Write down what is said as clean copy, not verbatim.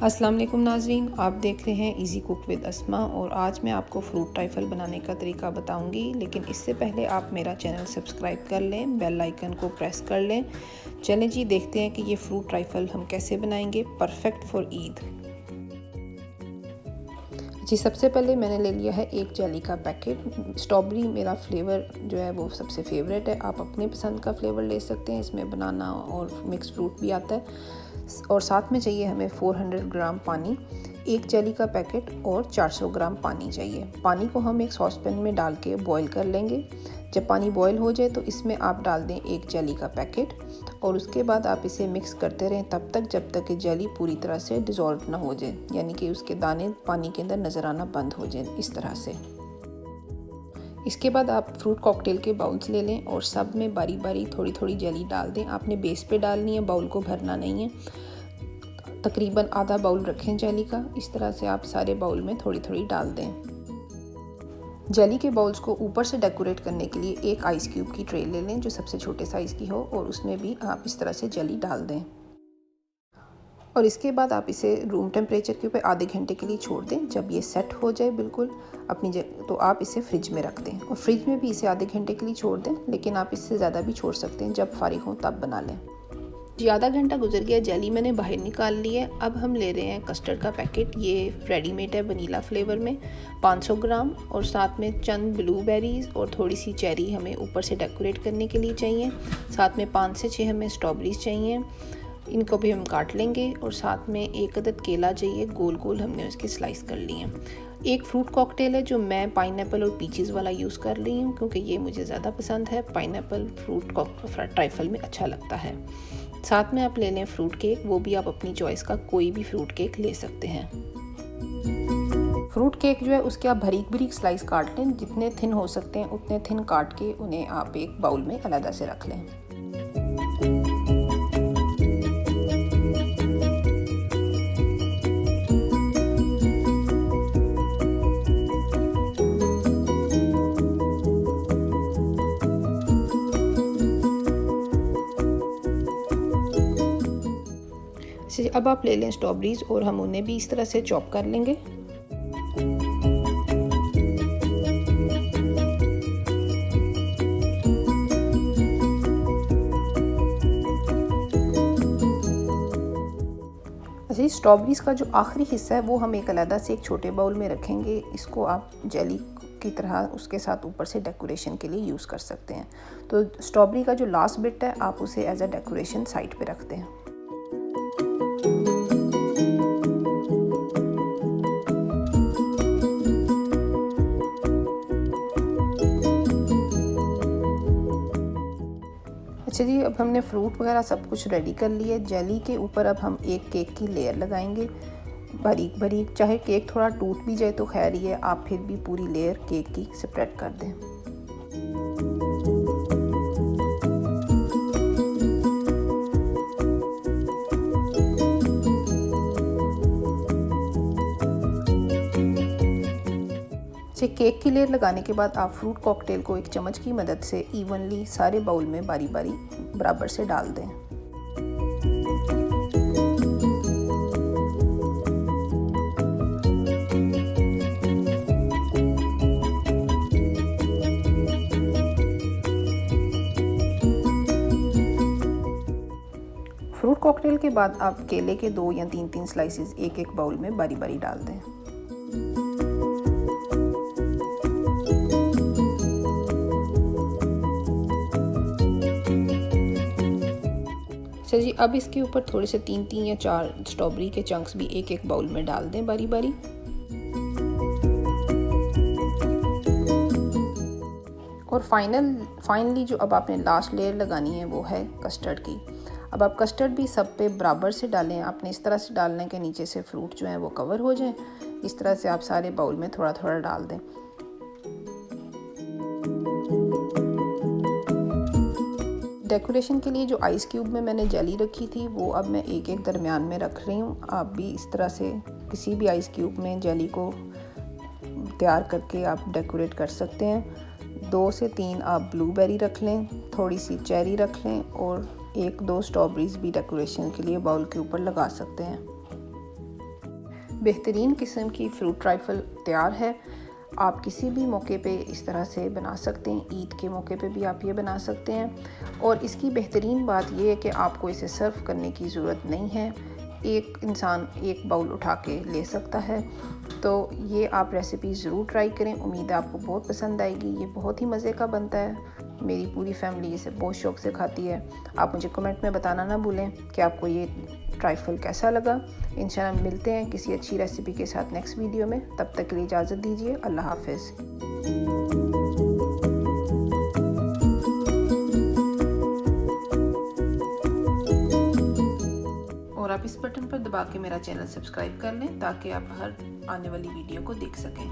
अस्सलाम वालेकुम नाज़रीन, आप देख रहे हैं इजी कुक विद अस्मा और आज मैं आपको फ्रूट ट्राइफल बनाने का तरीका बताऊंगी। लेकिन इससे पहले आप मेरा चैनल सब्सक्राइब कर लें, बेल आइकन को प्रेस कर लें। चलें जी, देखते हैं कि ये फ्रूट ट्राइफल हम कैसे बनाएंगे परफेक्ट फॉर ईद। जी, सबसे पहले मैंने ले लिया है एक जेली का पैकेट। स्ट्रॉबेरी मेरा फ्लेवर जो है वो सबसे फेवरेट है। आप अपने पसंद का फ्लेवर ले सकते हैं, इसमें बनाना और मिक्स फ्रूट भी आता है। और साथ में चाहिए हमें 400 ग्राम पानी, एक जेली का पैकेट और 400 ग्राम पानी चाहिए। पानी को हम एक सॉसपैन में डाल के बॉईल कर लेंगे। जब पानी बॉईल हो जाए तो इसमें आप डाल दें एक जेली का पैकेट और उसके बाद आप इसे मिक्स करते रहें तब तक जब तक कि जेली पूरी तरह से डिज़ोल्व ना हो जाए, यानी कि उसके दाने पानी के अंदर नज़र आना बंद हो जाए इस तरह से। इसके बाद आप फ्रूट कॉकटेल के बाउल्स ले लें और सब में बारी बारी थोड़ी थोड़ी जेली डाल दें। आपने बेस पे डालनी है, बाउल को भरना नहीं है। तकरीबन आधा बाउल रखें जेली का। इस तरह से आप सारे बाउल में थोड़ी थोड़ी डाल दें। जेली के बाउल्स को ऊपर से डेकोरेट करने के लिए एक आइस क्यूब की ट्रे ले लें जो सबसे छोटे साइज़ की हो और उसमें भी आप इस तरह से जेली डाल दें। और इसके बाद आप इसे रूम टेम्परेचर के ऊपर आधे घंटे के लिए छोड़ दें। जब ये सेट हो जाए बिल्कुल अपनी जगह तो आप इसे फ्रिज में रख दें और फ्रिज में भी इसे आधे घंटे के लिए छोड़ दें, लेकिन आप इससे ज़्यादा भी छोड़ सकते हैं। जब फारिग हो तब बना लें। जी, आधा घंटा गुजर गया, जेली मैंने बाहर निकाल ली है। अब हम ले रहे हैं कस्टर्ड का पैकेट। ये रेडीमेड है वनीला फ्लेवर में, 500 ग्राम और साथ में चंद ब्लूबेरीज़ और थोड़ी सी चेरी हमें ऊपर से डेकोरेट करने के लिए चाहिए। साथ में 5 से 6 हमें स्ट्रॉबेरीज़ चाहिए, इनको भी हम काट लेंगे। और साथ में एक अदद केला चाहिए, गोल गोल हमने उसकी स्लाइस कर ली हैं। एक फ्रूट कॉकटेल है जो मैं पाइनएप्पल और पीचेस वाला यूज़ कर रही हूँ क्योंकि ये मुझे ज़्यादा पसंद है। पाइनएप्पल फ्रूट ट्राइफल में अच्छा लगता है। साथ में आप ले लें फ्रूट केक, वो भी आप अपनी चॉइस का कोई भी फ्रूट केक ले सकते हैं। फ्रूट केक जो है उसके आप बारीक बारीक स्लाइस काट लें, जितने थिन हो सकते हैं उतने थिन काट के उन्हें आप एक बाउल में अलग से रख लें। अब आप ले लें स्ट्रॉबेरीज और हम उन्हें भी इस तरह से चॉप कर लेंगे। अच्छा, स्ट्रॉबेरीज का जो आखिरी हिस्सा है वो हम एक अलग से एक छोटे बाउल में रखेंगे। इसको आप जेली की तरह उसके साथ ऊपर से डेकोरेशन के लिए यूज़ कर सकते हैं। तो स्ट्रॉबेरी का जो लास्ट बिट है आप उसे एज अ डेकोरेशन साइड पे रखते हैं। अच्छा जी, अब हमने फ्रूट वगैरह सब कुछ रेडी कर लिया। जेली के ऊपर अब हम एक केक की लेयर लगाएंगे बारीक बारीक। चाहे केक थोड़ा टूट भी जाए तो खैर ही है, आप फिर भी पूरी लेयर केक की स्प्रेड कर दें। केक की लेयर लगाने के बाद आप फ्रूट कॉकटेल को एक चम्मच की मदद से इवनली सारे बाउल में बारी बारी बराबर से डाल दें। फ्रूट कॉकटेल के बाद आप केले के 2 या 3 स्लाइसेस एक एक बाउल में बारी बारी डाल दें। अच्छा जी, अब इसके ऊपर थोड़े से 3 या 4 स्ट्रॉबेरी के चंक्स भी एक एक बाउल में डाल दें बारी बारी। और फाइनली जो अब आपने लास्ट लेयर लगानी है वो है कस्टर्ड की। अब आप कस्टर्ड भी सब पे बराबर से डालें। आपने इस तरह से डालना है कि नीचे से फ्रूट जो है वो कवर हो जाए। इस तरह से आप सारे बाउल में थोड़ा थोड़ा डाल दें। डेकोरेशन के लिए जो आइस क्यूब में मैंने जेली रखी थी वो अब मैं एक एक दरमियान में रख रही हूँ। आप भी इस तरह से किसी भी आइस क्यूब में जेली को तैयार करके आप डेकोरेट कर सकते हैं। 2 से 3 आप ब्लूबेरी रख लें, थोड़ी सी चेरी रख लें और 1-2 स्ट्रॉबेरीज भी डेकोरेशन के लिए बाउल के ऊपर लगा सकते हैं। बेहतरीन किस्म की फ्रूट ट्राइफल तैयार है। आप किसी भी मौके पे इस तरह से बना सकते हैं, ईद के मौके पे भी आप ये बना सकते हैं। और इसकी बेहतरीन बात ये है कि आपको इसे सर्व करने की ज़रूरत नहीं है, एक इंसान एक बाउल उठा के ले सकता है। तो ये आप रेसिपी ज़रूर ट्राई करें, उम्मीद है आपको बहुत पसंद आएगी। ये बहुत ही मज़े का बनता है, मेरी पूरी फैमिली इसे बहुत शौक़ से खाती है। आप मुझे कमेंट में बताना ना भूलें कि आपको ये ट्राइफल कैसा लगा। इंशाल्लाह मिलते हैं किसी अच्छी रेसिपी के साथ नेक्स्ट वीडियो में। तब तक के लिए इजाज़त दीजिए, अल्लाह हाफ़िज़। और आप इस बटन पर दबा के मेरा चैनल सब्सक्राइब कर लें ताकि आप हर आने वाली वीडियो को देख सकें।